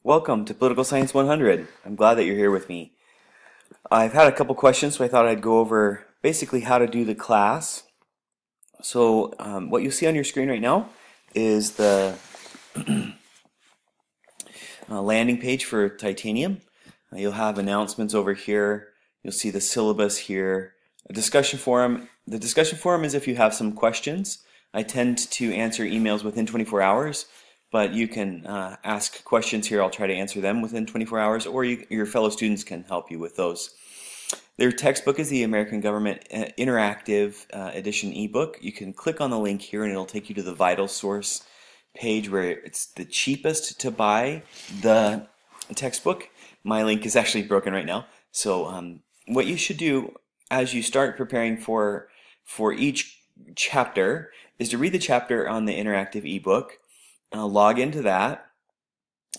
Welcome to Political Science 100. I'm glad that you're here with me. I've had a couple questions, so I thought I'd go over basically how to do the class. So what you'll see on your screen right now is the landing page for titanium. You'll have announcements over here. You'll see the syllabus here. A discussion forum. The discussion forum is if you have some questions. I tend to answer emails within 24 hours. But you can ask questions here. I'll try to answer them within 24 hours, or your fellow students can help you with those. Their textbook is the American Government Interactive Edition ebook. You can click on the link here and it'll take you to the Vital Source page where it's the cheapest to buy the textbook. My link is actually broken right now. So what you should do as you start preparing for each chapter is to read the chapter on the interactive ebook. Log into that.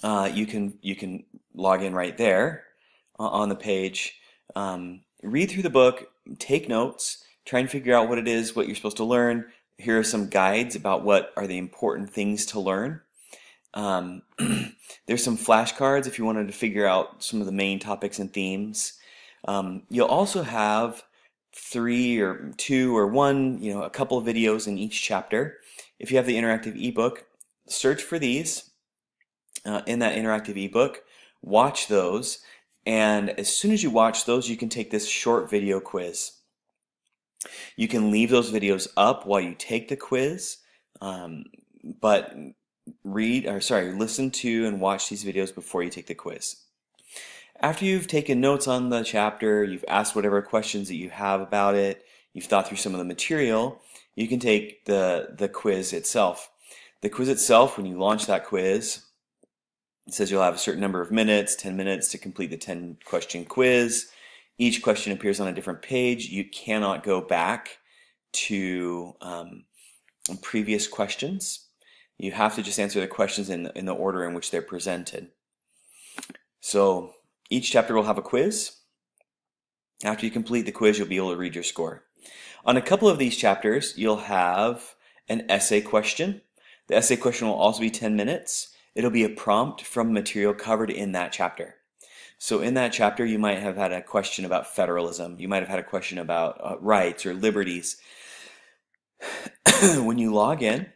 You can log in right there on the page. Read through the book, take notes, try and figure out what it is, what you're supposed to learn. Here are some guides about what are the important things to learn. There's some flashcards if you wanted to figure out some of the main topics and themes. You'll also have 3 or 2 or 1, a couple of videos in each chapter. If you have the interactive ebook, search for these in that interactive ebook, watch those, and as soon as you watch those, you can take this short video quiz. You can leave those videos up while you take the quiz, but listen to and watch these videos before you take the quiz. After you've taken notes on the chapter, you've asked whatever questions that you have about it, you've thought through some of the material, you can take the quiz itself. The quiz itself, when you launch that quiz, it says you'll have a certain number of minutes, 10 minutes to complete the 10-question quiz. Each question appears on a different page. You cannot go back to previous questions. You have to just answer the questions in the order in which they're presented. So each chapter will have a quiz. After you complete the quiz, you'll be able to read your score. On a couple of these chapters, you'll have an essay question. The essay question will also be 10 minutes. It'll be a prompt from material covered in that chapter. So in that chapter, you might have had a question about federalism. You might have had a question about rights or liberties. When you log in,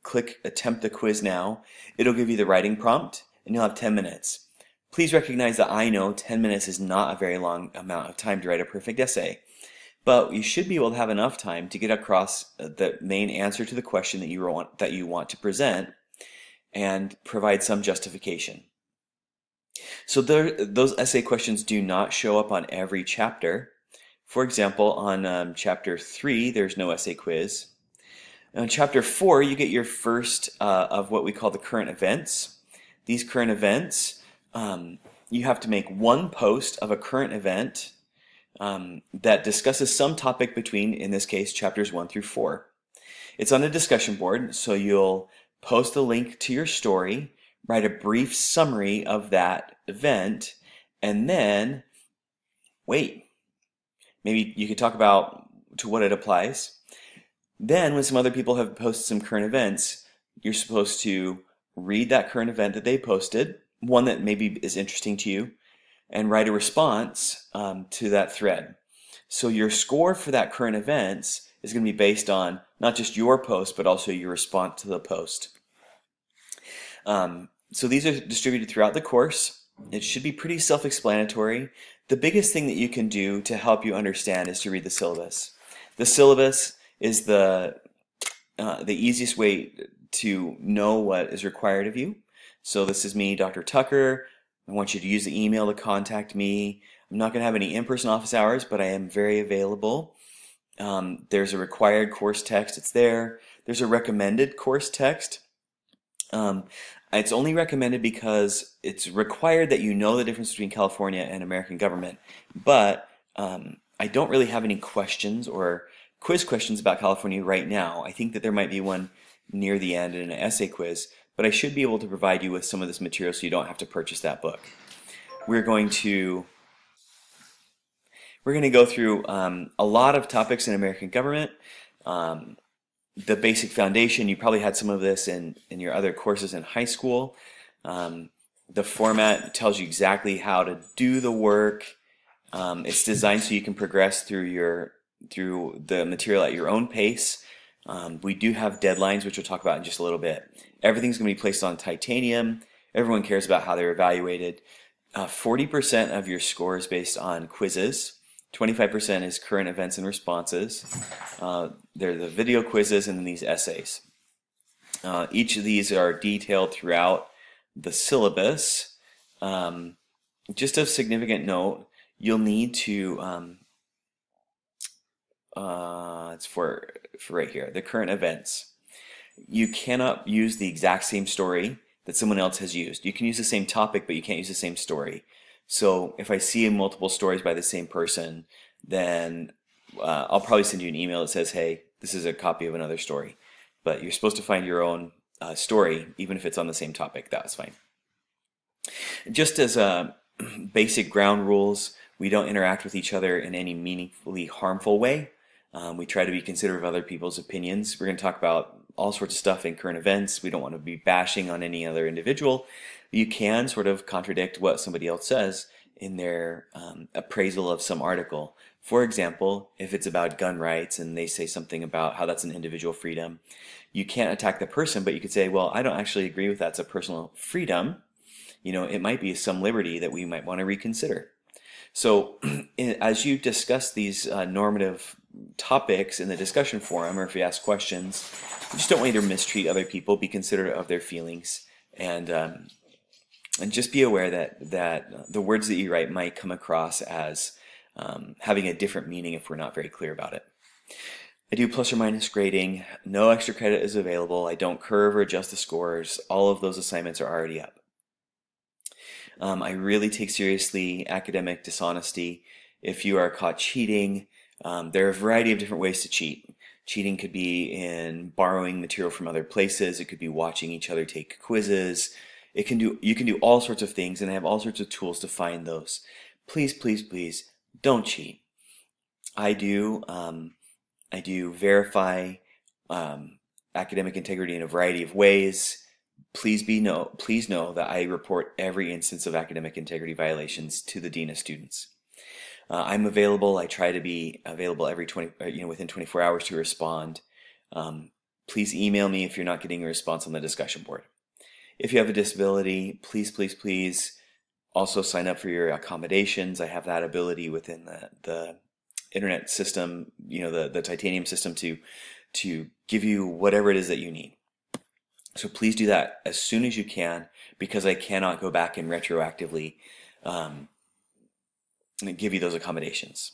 click attempt the quiz now, it'll give you the writing prompt and you'll have 10 minutes. Please recognize that I know 10 minutes is not a very long amount of time to write a perfect essay. But you should be able to have enough time to get across the main answer to the question that you want to present and provide some justification. So those essay questions do not show up on every chapter. For example, on chapter 3, there's no essay quiz. On chapter 4, you get your first of what we call the current events. These current events, you have to make one post of a current event that discusses some topic between, in this case, chapters 1 through 4. It's on a discussion board, so you'll post a link to your story, write a brief summary of that event, and then wait. Maybe you could talk about to what it applies. Then, when some other people have posted some current events, you're supposed to read that current event that they posted, one that maybe is interesting to you, and write a response to that thread. So your score for that current events is going to be based on not just your post, but also your response to the post. So these are distributed throughout the course. It should be pretty self-explanatory. The biggest thing that you can do to help you understand is to read the syllabus. The syllabus is the easiest way to know what is required of you. So this is me, Dr. Tucker. I want you to use the email to contact me. I'm not going to have any in-person office hours, but I am very available. There's a required course text. It's there. There's a recommended course text. It's only recommended because it's required that you know the difference between California and American government. But I don't really have any questions or quiz questions about California right now. I think that there might be one near the end in an essay quiz. But I should be able to provide you with some of this material so you don't have to purchase that book. We're going to go through a lot of topics in American government. The basic foundation, you probably had some of this in your other courses in high school. The format tells you exactly how to do the work. It's designed so you can progress through the material at your own pace. We do have deadlines, which we'll talk about in just a little bit. Everything's going to be placed on titanium. Everyone cares about how they're evaluated. 40% of your score is based on quizzes. 25% is current events and responses. They're the video quizzes and then these essays. Each of these are detailed throughout the syllabus. Just of significant note, you'll need to, it's for right here, the current events. You cannot use the exact same story that someone else has used. You can use the same topic, but you can't use the same story. So if I see multiple stories by the same person, then I'll probably send you an email that says, hey, this is a copy of another story. But you're supposed to find your own story, even if it's on the same topic. That's fine. Just as basic ground rules, we don't interact with each other in any meaningfully harmful way. We try to be considerate of other people's opinions. We're going to talk about all sorts of stuff in current events. We don't want to be bashing on any other individual. You can sort of contradict what somebody else says in their appraisal of some article. For example, if it's about gun rights and they say something about how that's an individual freedom, you can't attack the person, but you could say, well, I don't actually agree with that. It's a personal freedom. You know, it might be some liberty that we might want to reconsider. So as you discuss these normative topics in the discussion forum, or if you ask questions, I just don't want you to mistreat other people. Be considerate of their feelings, and just be aware that the words that you write might come across as having a different meaning if we're not very clear about it. I do plus or minus grading. No extra credit is available. I don't curve or adjust the scores. All of those assignments are already up. I really take seriously academic dishonesty. If you are caught cheating, there are a variety of different ways to cheat. Cheating could be in borrowing material from other places. It could be watching each other take quizzes. You can do all sorts of things, and I have all sorts of tools to find those. Please, please, please don't cheat. I do verify academic integrity in a variety of ways. Please know that I report every instance of academic integrity violations to the Dean of Students. I'm available. I try to be available within 24 hours to respond. Please email me if you're not getting a response on the discussion board. If you have a disability, please, please, please also sign up for your accommodations. I have that ability within the internet system, the titanium system, to give you whatever it is that you need. So please do that as soon as you can, because I cannot go back and retroactively give you those accommodations.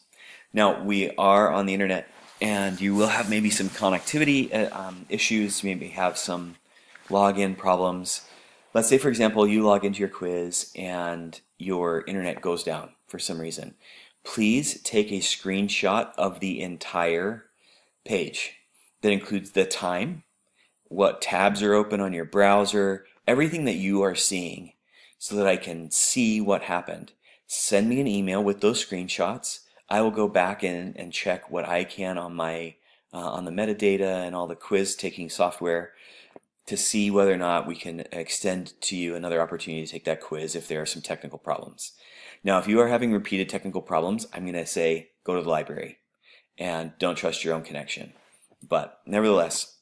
Now, we are on the internet, and you will have maybe some connectivity issues, maybe have some login problems. Let's say, for example, you log into your quiz and your internet goes down for some reason. Please take a screenshot of the entire page. That includes the time, what tabs are open on your browser, everything that you are seeing, so that I can see what happened. Send me an email with those screenshots. I will go back in and check what I can on my on the metadata and all the quiz taking software to see whether or not we can extend to you another opportunity to take that quiz if there are some technical problems. Now, if you are having repeated technical problems, I'm going to say go to the library and don't trust your own connection. But nevertheless,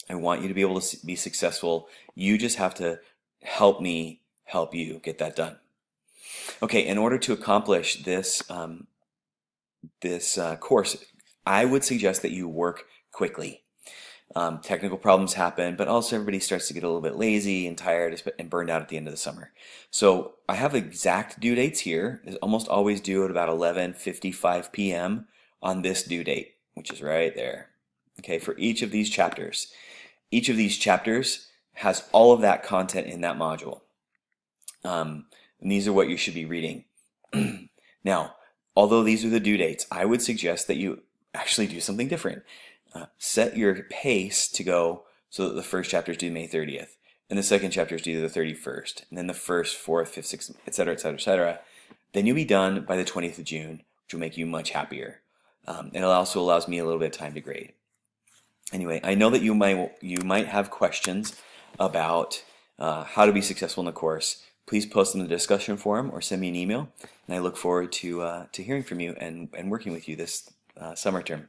I want you to be able to be successful. You just have to help me help you get that done. Okay, in order to accomplish this course, I would suggest that you work quickly. Technical problems happen, but also everybody starts to get a little bit lazy and tired and burned out at the end of the summer. So I have exact due dates here. It's almost always due at about 11:55 p.m. on this due date, which is right there. Okay, for each of these chapters. Each of these chapters has all of that content in that module. And these are what you should be reading. Now, although these are the due dates, I would suggest that you actually do something different. Set your pace to go so that the first chapter is due May 30th, and the second chapter is due the 31st, and then the 1st, 4th, 5th, 6th, etc., etc., etc. Then you'll be done by the 20th of June, which will make you much happier. It also allows me a little bit of time to grade. Anyway, I know that you might have questions about how to be successful in the course, please post them in the discussion forum or send me an email. And I look forward to hearing from you and working with you this summer term.